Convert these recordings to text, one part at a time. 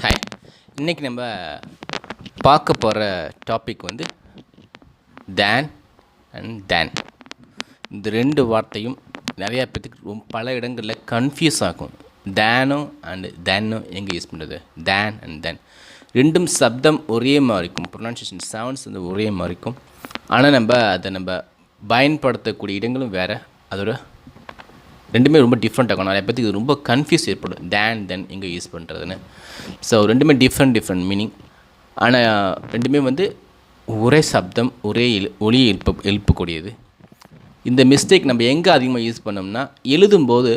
Hi, இன்றைக்கி நம்ம பார்க்க போகிற டாபிக் வந்து தேன் அண்ட் தேன். இந்த ரெண்டு வார்த்தையும் நிறையா பேத்துக்கு பல இடங்களில் கன்ஃபியூஸ் ஆகும். தேனும் அண்டு தேனும் எங்கே யூஸ் பண்ணுறது? தேன் அண்ட் தேன் ரெண்டும் சப்தம் ஒரே மாதிரி இருக்கும், ப்ரொனன்சியேஷன் சவுண்ட்ஸ் வந்து ஒரே மாதிரி இருக்கும். ஆனால் அதை பயன்படுத்தக்கூடிய இடங்களும் வேறு, அதோட ரெண்டுமே ரொம்ப டிஃப்ரெண்ட்டாக இருக்கும். நிறைய பேருக்கு இது ரொம்ப கன்ஃபியூஸ் ஏற்படும், தேன் தென் எங்கே யூஸ் பண்ணுறதுன்னு. ஸோ ரெண்டுமே டிஃப்ரெண்ட் மீனிங், ஆனால் ரெண்டுமே வந்து ஒரே சப்தம் ஒரே ஒளியை எழுப்பக்கூடியது. இந்த மிஸ்டேக் நம்ம எங்கே அதிகமாக யூஸ் பண்ணோம்னா, எழுதும்போது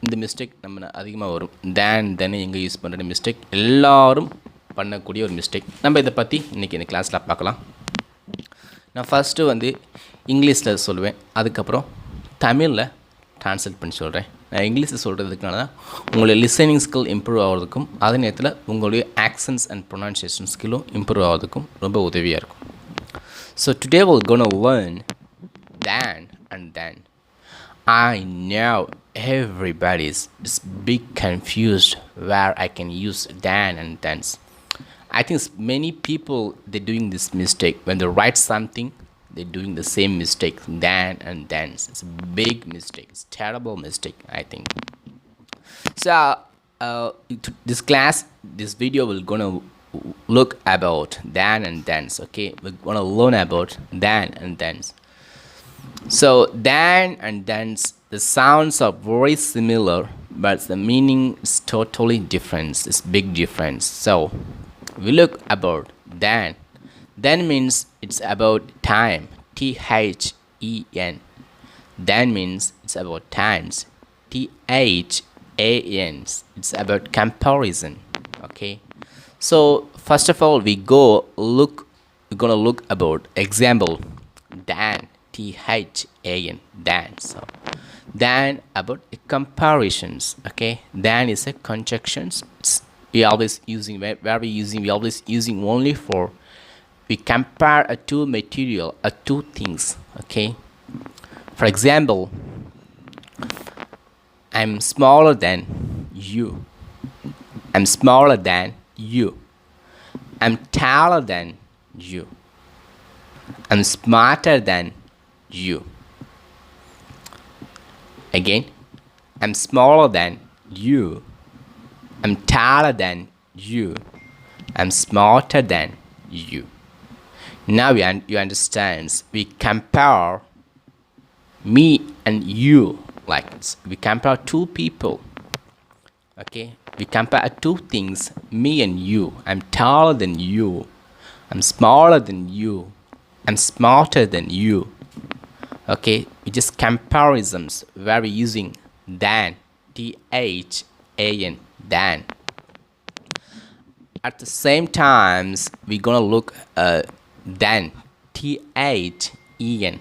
இந்த மிஸ்டேக் நம்ம அதிகமாக வரும். தேன் தென் எங்கே யூஸ் பண்ணுற மிஸ்டேக் எல்லோரும் பண்ணக்கூடிய ஒரு மிஸ்டேக். நம்ம இதை பற்றி இன்றைக்கி இந்த கிளாஸில் பார்க்கலாம். நான் ஃபஸ்ட்டு வந்து இங்கிலீஷில் சொல்லுவேன், அதுக்கப்புறம் தமிழில் ட்ரான்ஸ்லேட் பண்ணி சொல்கிறேன். நான் இங்கிலீஷில் சொல்கிறதுக்குனால தான் உங்களுடைய லிசனிங் ஸ்கில் இம்ப்ரூவ் ஆகிறதுக்கும், அதே நேரத்தில் உங்களுடைய ஆக்சன்ஸ் அண்ட் ப்ரொனன்சியேஷன் ஸ்கில்லும் இம்ப்ரூவ் ஆகிறதுக்கும் ரொம்ப உதவியாக இருக்கும். So today we're gonna learn then and then. I know everybody is big confused where I can use then and thens. I think many people they're doing this mistake when they write something. They're doing the same mistake, then and then. It's a big mistake. It's a terrible mistake, I think. So, this class, this video, we're gonna look about then and thens. Okay, we're gonna learn about then and thens. So, then and thens, the sounds are very similar, but the meaning is totally different. It's big difference. So, we look about then. Then means it's about time, T-H-E-N. Then means it's about times, T-H-A-N. It's about comparison, okay? So first of all, we're gonna look about example, then, T-H-A-N, then. So then about comparisons, okay? Then is a conjunctions. We always using only for we compare a two material, a two things, okay? For example, I'm smaller than you. I'm smaller than you. I'm taller than you. I'm smarter than you. Again, I'm smaller than you. I'm taller than you. I'm smarter than you. Now you understand. We compare me and you, like we compare two people. Okay, we compare two things, me and you. I'm taller than you. I'm smaller than you. I'm smarter than you. Okay, we just comparisons where we're using than, T-H-A-N, than. At the same times, we're gonna look then, T-H-E-N.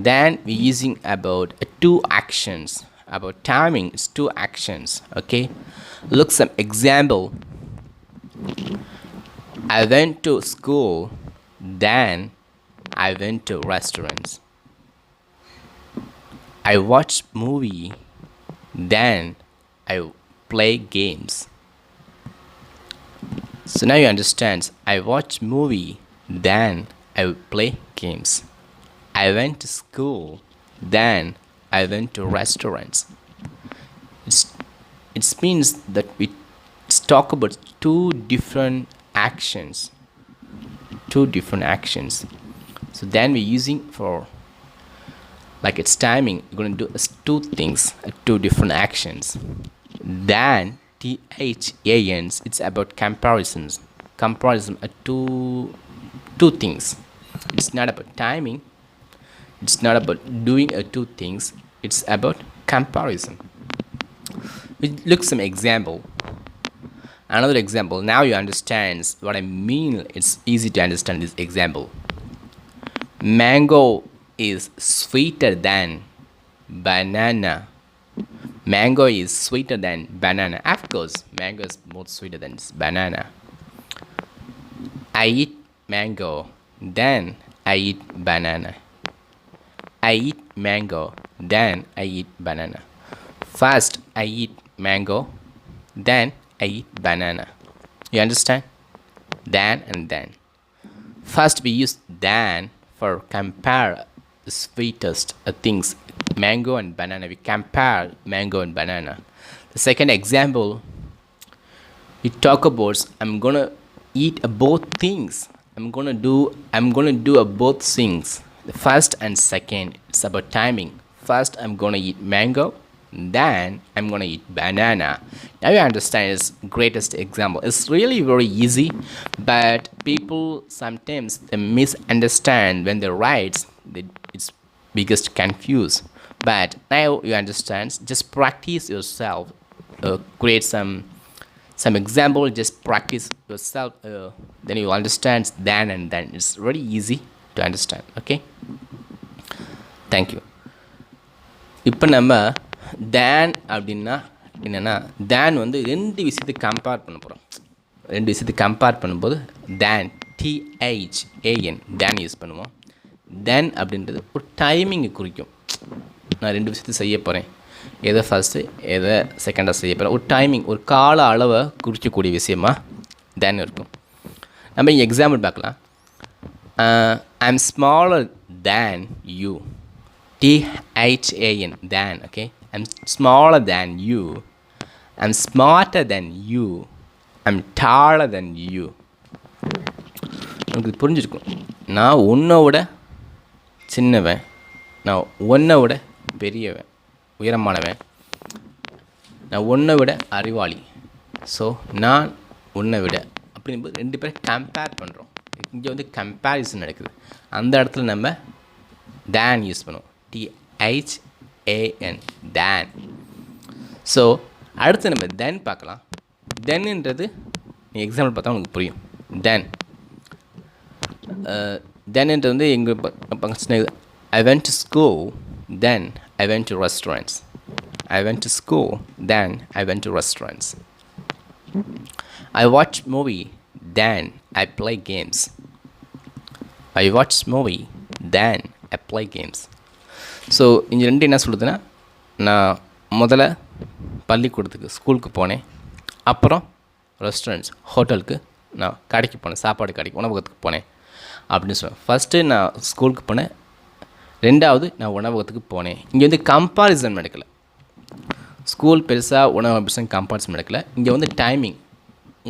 Then we're using about two actions. About timing is two actions, okay? Look some example. I went to school, then I went to restaurants. I watched movie, then I play games. So now you understand. I watch movie, then I play games. I went to school, then I went to restaurants. It means that we talk about two different actions. So then we're using for like it's timing. We're going to do two things, two different actions. Then T-H-A-N, it's about comparisons. Comparison are two things. It's not about timing. It's not about doing two things. It's about comparison. We look some example. Another example. Now you understand what I mean. It's easy to understand this example. Mango is sweeter than banana. Mango is sweeter than banana. Of course, mango is more sweeter than banana. I eat mango, then I eat banana. I eat mango, then I eat banana. First, I eat mango, then I eat banana. You understand? Than and then. First we use than for compare the sweetest things. Mango and banana. We compare mango and banana. The second example, we talk about I'm gonna eat both things. I'm gonna do both things. The first and second, it's about timing. First I'm gonna eat mango, then I'm gonna eat banana. Now you understand its greatest example. It's really very easy, but people sometimes they misunderstand when they write. It's biggest confuse. But now you understand. Just practice yourself. Create some example. Just practice yourself. Then you understand then and then. It's very easy to understand. Okay. Thank you. இப்போ நம்ம தேன் அப்படின்னா என்னென்னா தேன் வந்து ரெண்டு விஷயத்தை compare பண்ண போகிறோம். ரெண்டு விஷயத்தை கம்பேர் பண்ணும்போது தேன் THAN தேன் யூஸ் பண்ணுவோம். தென் அப்படின்றது ஒரு டைமிங்கை குறிக்கும். நான் ரெண்டு விஷயத்தை செய்ய போகிறேன், எதை ஃபஸ்ட்டு எதை செகண்டாக செய்ய போகிறேன், ஒரு டைமிங் ஒரு கால அளவை குறிக்கக்கூடிய விஷயமாக தேன் இருக்கும். நம்ம இங்கே எக்ஸாம்பிள் பார்க்கலாம். I am smaller than you. THAN than. Okay, I'm smaller than you. I'm smarter than you. I'm taller than you. உங்களுக்கு புரிஞ்சிருக்கும். நான் உன்னை விட சின்னவன், நான் உன்னை விட பெரியவன், உயரமானவன், நான் உன்னை விட அறிவாளி. ஸோ நான் உன்னை விட அப்படிங்கும்போது ரெண்டு பேரும் கம்பேர் பண்ணுறோம். இங்கே வந்து கம்பேரிசன் நடக்குது. அந்த இடத்துல நம்ம தேன் யூஸ் பண்ணுவோம். THAN than. ஸோ அடுத்து நம்ம தென் பார்க்கலாம். தென்ன்றது நீ எக்ஸாம்பிள் பார்த்தா உங்களுக்கு புரியும். தென்ன்றது வந்து எங்கள் I went to school, then I went to restaurants. I went to school, then I went to restaurants. I watch movie, then I play games. I watch movie, then I play games. So இங்கே ரெண்டு என்ன சொல்லுதுன்னா, நான் முதல்ல பள்ளிக்கூடத்துக்கு ஸ்கூலுக்கு போனேன், அப்புறம் ரெஸ்டாரண்ட்ஸ் ஹோட்டலுக்கு நான் கடைக்கு போனேன், சாப்பாடு கடைக்கு உணவகத்துக்கு போனேன் அப்படின்னு சொல்லுவேன். ஃபஸ்ட்டு நான் ஸ்கூலுக்கு போனேன், ரெண்டாவது நான் உணவகத்துக்கு போனேன். இங்கே வந்து கம்பாரிசன் நடக்கலை. ஸ்கூல் பெருசாக உணவகம் பெருசாக கம்பாரிசன் நடக்கலை. இங்கே வந்து டைமிங்.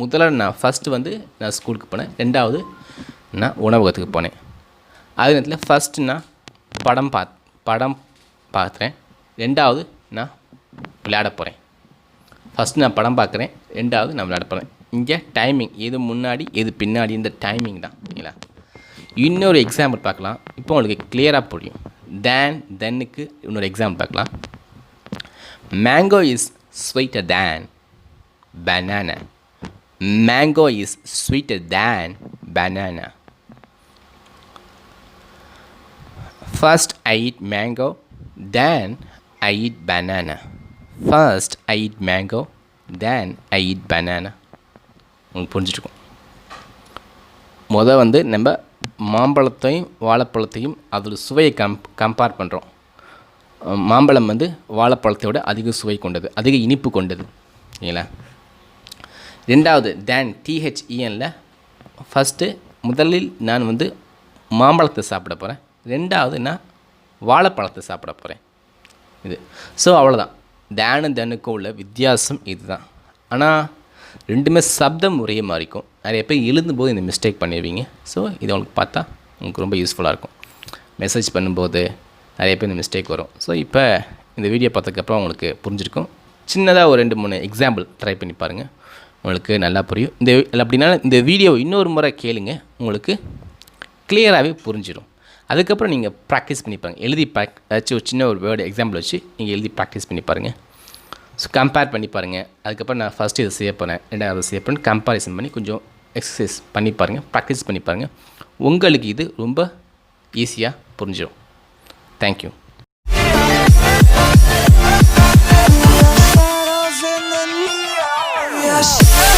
முதல்ல நான் ஃபஸ்ட்டு வந்து நான் ஸ்கூலுக்கு போனேன், ரெண்டாவது நான் உணவகத்துக்கு போனேன். அதே நேரத்தில் ஃபஸ்ட்டு நான் படம் பார்க்குறேன், ரெண்டாவது நான் விளையாட போகிறேன். ஃபஸ்ட்டு நான் படம் பார்க்குறேன், ரெண்டாவது நான் விளையாட போகிறேன். இங்கே டைமிங் எது முன்னாடி எது பின்னாடி, இந்த டைமிங் தான். இல்லைங்களா? இன்னொரு எக்ஸாம்பிள் பார்க்கலாம். இப்போ உங்களுக்கு கிளியராக புரியும். தென்னுக்கு இன்னொரு எக்ஸாம்பிள் பார்க்கலாம். Mango is sweeter than banana. Mango is sweeter than banana. First I eat mango, then I eat banana. First I eat mango, then I eat banana. உங்களுக்கு புரிஞ்சிருக்கும். வந்து நம்ம மாம்பழத்தையும் வாழைப்பழத்தையும் அதோட சுவையை கம்பேர் பண்ணுறோம். மாம்பழம் வந்து வாழைப்பழத்தை விட அதிக சுவை கொண்டது, அதிக இனிப்பு கொண்டது. இல்லைங்களா? ரெண்டாவது தேன் THENல ஃபஸ்ட்டு முதலில் நான் வந்து மாம்பழத்தை சாப்பிட போகிறேன், ரெண்டாவது நான் வாழைப்பழத்தை சாப்பிட போகிறேன். இது ஸோ அவ்வளோதான். தென்னுக்கும் உள்ள வித்தியாசம் இதுதான். ஆனால் ரெண்டுமே சப்தம் ஒரே மாதிரி இருக்கும். நிறைய பேர் எழுதும்போது இந்த மிஸ்டேக் பண்ணிடுவீங்க. ஸோ இதை உங்களுக்கு பார்த்தா உங்களுக்கு ரொம்ப யூஸ்ஃபுல்லாக இருக்கும். மெசேஜ் பண்ணும்போது நிறைய பேர் இந்த மிஸ்டேக் வரும். ஸோ இப்போ இந்த வீடியோ பார்த்ததுக்கப்புறம் உங்களுக்கு புரிஞ்சிருக்கும். சின்னதாக ஒரு 2-3 எக்ஸாம்பிள் ட்ரை பண்ணி பாருங்கள், உங்களுக்கு நல்லா புரியும். அப்படின்னா இந்த வீடியோ இன்னொரு முறை கேளுங்க, உங்களுக்கு கிளியராகவே புரிஞ்சிடும். அதுக்கப்புறம் நீங்கள் ப்ராக்டிஸ் பண்ணி பாருங்கள். ஏதாச்சும் ஒரு சின்ன ஒரு வேர்டு எக்ஸாம்பிள் வச்சு நீங்கள் எழுதி ப்ராக்டிஸ் பண்ணி பாருங்கள். ஸோ கம்பேர் பண்ணி பாருங்கள். அதுக்கப்புறம் நான் ஃபஸ்ட்டு இதை செய்ய போகிறேன், ரெண்டாவது செய்ய போகிறேன், கம்பேரிசன் பண்ணி கொஞ்சம் எக்ஸசைஸ் பண்ணி பாருங்கள், ப்ராக்டிஸ் பண்ணி பாருங்கள். உங்களுக்கு இது ரொம்ப ஈஸியாக புரிஞ்சிடும். தேங்க்யூ. Yes.